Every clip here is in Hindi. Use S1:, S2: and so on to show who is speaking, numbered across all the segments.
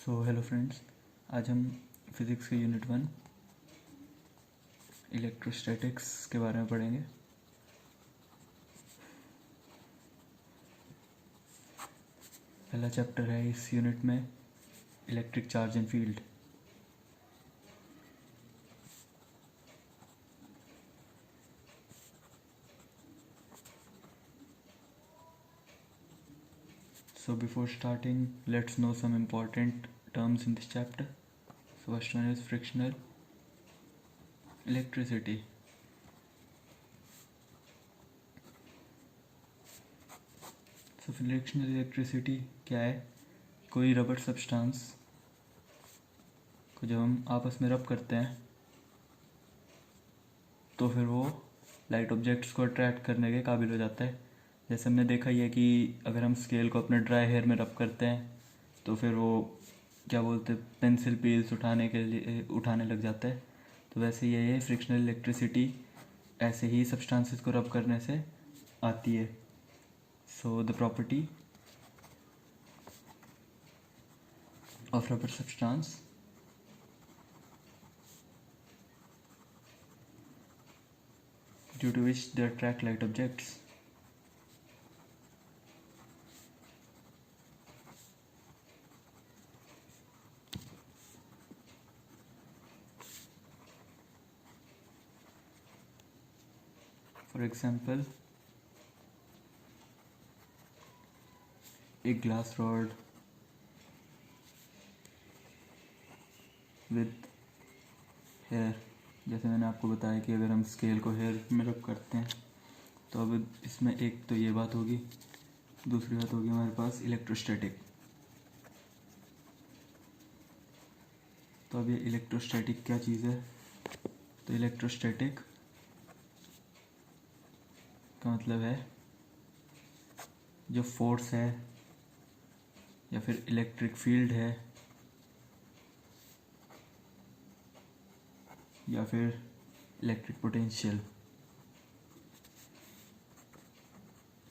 S1: हेलो फ्रेंड्स, आज हम फिज़िक्स के यूनिट 1 इलेक्ट्रोस्टैटिक्स के बारे में पढ़ेंगे। पहला चैप्टर है इस यूनिट में electric charge and field. So before starting, let's know some important terms in this chapter. So first one is frictional electricity. So frictional electricity क्या है? कोई रबर सब्सटेंस को जब हम आपस में रब करते हैं तो फिर वो लाइट ऑब्जेक्ट्स को अट्रैक्ट करने के काबिल हो जाता है। जैसे हमने देखा ही है कि अगर हम स्केल को अपने ड्राई हेयर में रब करते हैं तो फिर वो क्या बोलते हैं, पेंसिल पील्स उठाने लग जाता है। तो वैसे ये है फ्रिक्शनल इलेक्ट्रिसिटी, ऐसे ही सब्सटेंसेस को रब करने से आती है। So the property of rubber substance due to which they attract light objects. For example, एक ग्लास रॉड विद हेयर, जैसे मैंने आपको बताया कि अगर हम स्केल को हेयर में रब करते हैं तो अब इसमें एक तो ये बात होगी, दूसरी बात होगी हमारे पास इलेक्ट्रोस्टैटिक। तो अब ये इलेक्ट्रोस्टैटिक क्या चीज़ है? तो इलेक्ट्रोस्टैटिक का मतलब है जो फोर्स है या फिर इलेक्ट्रिक फील्ड है या फिर इलेक्ट्रिक पोटेंशियल।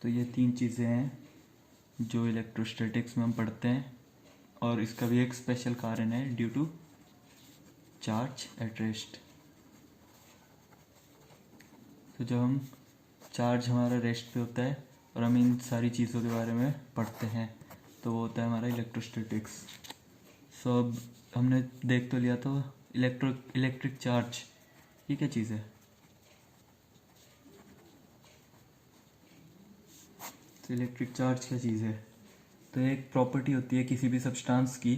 S1: तो ये तीन चीज़ें हैं जो इलेक्ट्रोस्टैटिक्स में हम पढ़ते हैं, और इसका भी एक स्पेशल कारण है, due to charge at rest. तो जब हम चार्ज हमारा रेस्ट पे होता है और हम इन सारी चीज़ों के बारे में पढ़ते हैं तो वो होता है हमारा इलेक्ट्रोस्टैटिक्स। सो अब हमने देख तो लिया, तो इलेक्ट्रिक चार्ज ये क्या चीज़ है? तो इलेक्ट्रिक चार्ज क्या चीज़ है? तो एक प्रॉपर्टी होती है किसी भी सब्सटेंस की,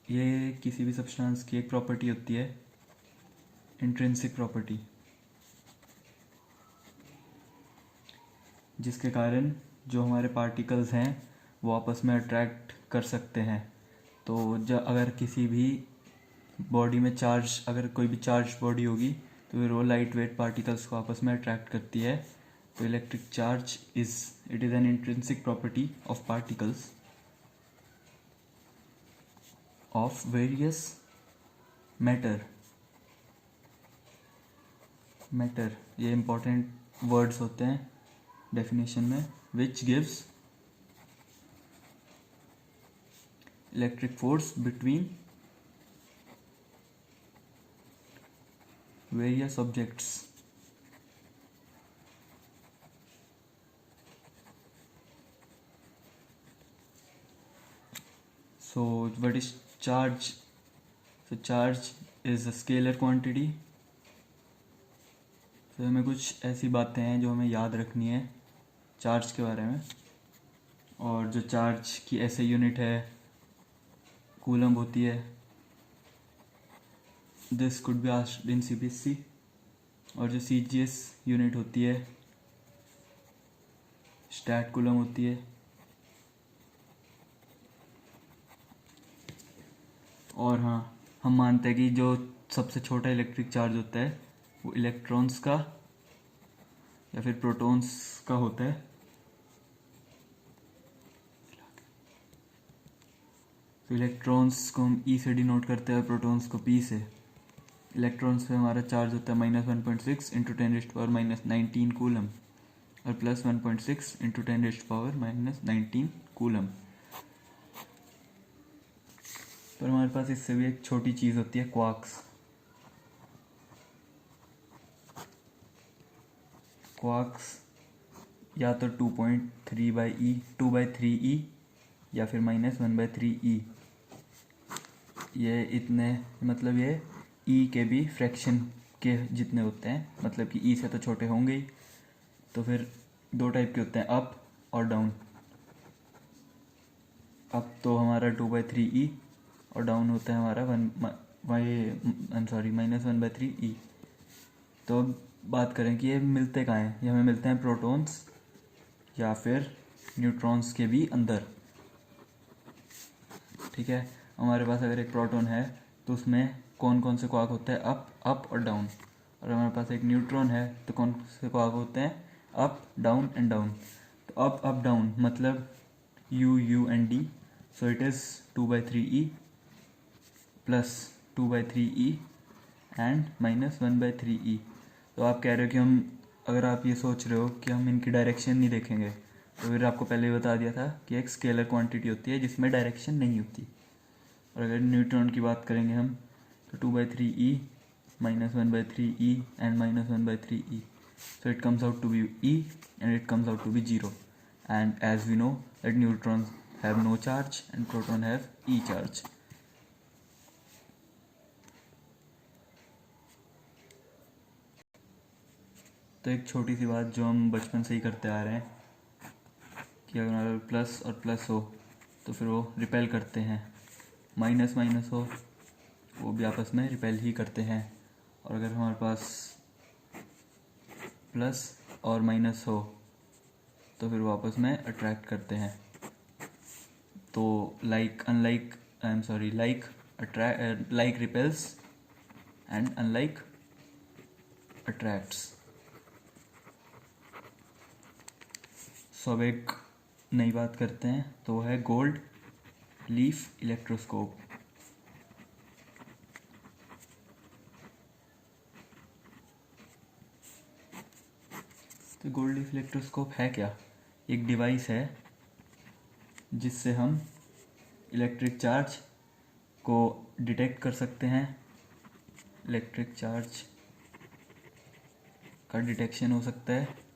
S1: ये किसी भी सब्सटेंस की एक प्रॉपर्टी होती है, इंट्रिंसिक प्रॉपर्टी, जिसके कारण जो हमारे पार्टिकल्स हैं वो आपस में अट्रैक्ट कर सकते हैं। तो जब अगर किसी भी बॉडी में चार्ज, अगर कोई भी चार्ज बॉडी होगी तो फिर वो लाइट वेट पार्टिकल्स को आपस में अट्रैक्ट करती है। तो electric charge it is an intrinsic property of particles of various matter. ये इंपॉर्टेंट वर्ड्स होते हैं डेफिनेशन में, which gives electric force between various objects. So what is charge? So charge is a scalar quantity. तो हमें कुछ ऐसी बातें हैं जो हमें याद रखनी है चार्ज के बारे में, और जो चार्ज की ऐसे यूनिट है कूलम्ब होती है। This could be asked in CBSE। और जो CGS यूनिट होती है स्टैट कूलम होती है। और हाँ, हम मानते हैं कि जो सबसे छोटा इलेक्ट्रिक चार्ज होता है वो इलेक्ट्रॉन्स का या फिर प्रोटॉन्स का होता है। तो इलेक्ट्रॉन्स को हम E से डिनोट करते हैं और प्रोटॉन्स को P से। इलेक्ट्रॉन्स पे हमारा चार्ज होता है -1.6 इंटू 10⁻⁹ कूलम, और +1.6 इंटू 10⁻⁻⁹ कूलम। पर हमारे पास इससे भी एक छोटी चीज़ होती है, क्वार्क्स। क्वार्क्स या तो 2/3 ई या फिर -1/3 ई। ये इतने, मतलब ये ई के भी फ्रैक्शन के जितने होते हैं, मतलब कि ई से तो छोटे होंगे ही। तो फिर दो टाइप के होते हैं, अप और डाउन। अप तो हमारा 2/3 ई और डाउन होता है हमारा -1/3 ई। तो अब बात करें कि ये मिलते कहाँ हैं। ये हमें मिलते हैं प्रोटॉन्स या फिर न्यूट्रॉन्स के भी अंदर। ठीक है, हमारे पास अगर एक प्रोटॉन है तो उसमें कौन कौन से क्वार्क होते हैं, अप, अप और डाउन। और हमारे पास एक न्यूट्रॉन है तो कौन से क्वार्क होते हैं, अप, डाउन एंड डाउन। तो अप, अप, डाउन मतलब you, you and D. So it is 2/3 E plus 2/3 E and -1/3 ई। तो आप कह रहे हो कि हम, अगर आप ये सोच रहे हो कि हम इनकी डायरेक्शन नहीं देखेंगे, तो फिर आपको पहले ही बता दिया था कि एक स्केलर क्वांटिटी होती है जिसमें डायरेक्शन नहीं होती। और अगर न्यूट्रॉन की बात करेंगे हम, तो 2/3 ई -1/3 E and -1/3 E. So it comes out to be E and it comes out to be 0. And as we know that neutrons have no charge and proton have E charge. तो एक छोटी सी बात जो हम बचपन से ही करते आ रहे हैं कि अगर प्लस और प्लस हो तो फिर वो रिपेल करते हैं, माइनस माइनस हो वो भी आपस में रिपेल ही करते हैं। और अगर हमारे पास प्लस और माइनस हो तो फिर वो आपस में अट्रैक्ट करते हैं। तो like repels and unlike attracts. So अब एक नई बात करते हैं, तो वो है गोल्ड लीफ इलेक्ट्रोस्कोप। तो गोल्ड लीफ इलेक्ट्रोस्कोप है क्या? एक डिवाइस है जिससे हम इलेक्ट्रिक चार्ज को डिटेक्ट कर सकते हैं। इलेक्ट्रिक चार्ज का डिटेक्शन हो सकता है,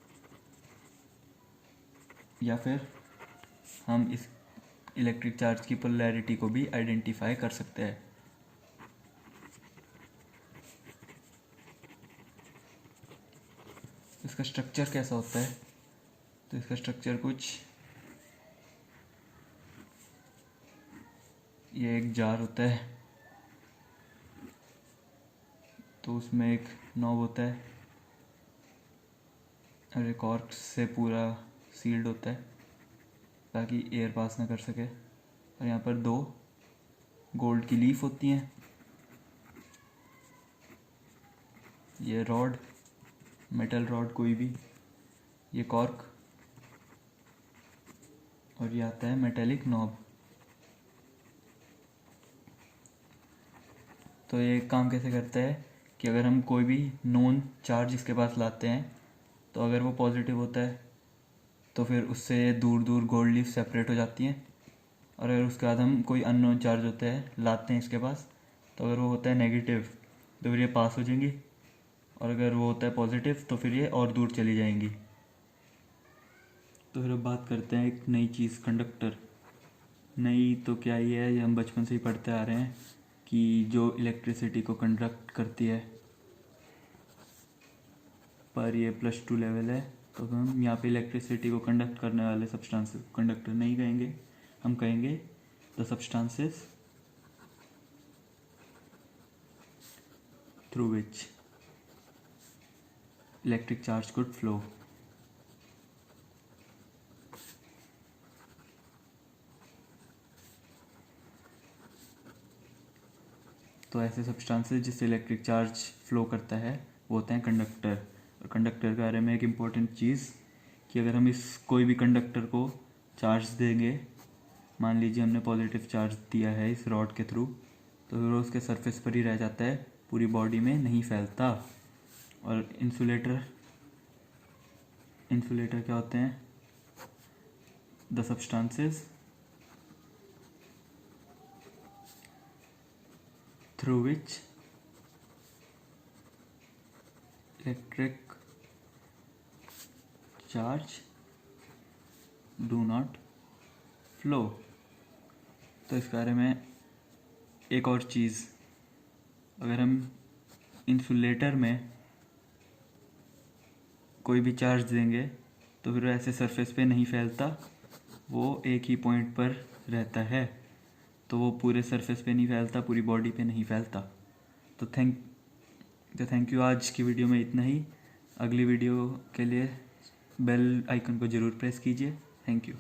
S1: या फिर हम इस इलेक्ट्रिक चार्ज की पोलैरिटी को भी आइडेंटिफाई कर सकते हैं। इसका स्ट्रक्चर कैसा होता है? तो इसका स्ट्रक्चर कुछ ये एक जार होता है, तो उसमें एक नॉब होता है और एक कॉर्क से पूरा सील्ड होता है ताकि एयर पास ना कर सके। और यहाँ पर दो गोल्ड की लीफ होती हैं, ये रॉड, मेटल रॉड कोई भी, ये कॉर्क, और ये आता है मेटेलिक नॉब। तो ये काम कैसे करता है कि अगर हम कोई भी नॉन चार्ज इसके पास लाते हैं तो अगर वो पॉजिटिव होता है तो फिर उससे दूर दूर गोल्ड लीफ सेपरेट हो जाती हैं। और अगर उसके बाद हम कोई अननोन चार्ज होता है लाते हैं इसके पास, तो अगर वो होता है नेगेटिव तो फिर ये पास हो जाएंगी, और अगर वो होता है पॉजिटिव तो फिर ये और दूर चली जाएंगी। तो फिर अब बात करते हैं एक नई चीज़, कंडक्टर। नई तो क्या ही है, ये हम बचपन से ही पढ़ते आ रहे हैं कि जो इलेक्ट्रिसिटी को कंडक्ट करती है, पर ये +2 लेवल है। तो हम यहाँ पे इलेक्ट्रिसिटी को कंडक्ट करने वाले सब्सटेंसेस को कंडक्टर नहीं कहेंगे, हम कहेंगे the substances through which electric charge could flow. तो ऐसे सब्सटेंसेस जिससे इलेक्ट्रिक चार्ज फ्लो करता है वो होते हैं कंडक्टर। और कंडक्टर के बारे में एक इम्पॉर्टेंट चीज़ कि अगर हम इस कोई भी कंडक्टर को चार्ज देंगे, मान लीजिए हमने पॉजिटिव चार्ज दिया है इस रॉड के थ्रू, तो फिर वो उसके सरफेस पर ही रह जाता है, पूरी बॉडी में नहीं फैलता। और इंसुलेटर क्या होते हैं? The substances through which electric charge do not flow। तो इस बारे में एक और चीज़, अगर हम इंसुलेटर में कोई भी चार्ज देंगे तो फिर ऐसे सरफेस पे नहीं फैलता, वो एक ही पॉइंट पर रहता है। तो वो पूरे सरफेस पे नहीं फैलता, पूरी बॉडी पे नहीं फैलता। तो थैंक यू। आज की वीडियो में इतना ही। अगली वीडियो के लिए बेल आइकन को ज़रूर प्रेस कीजिए। Thank you.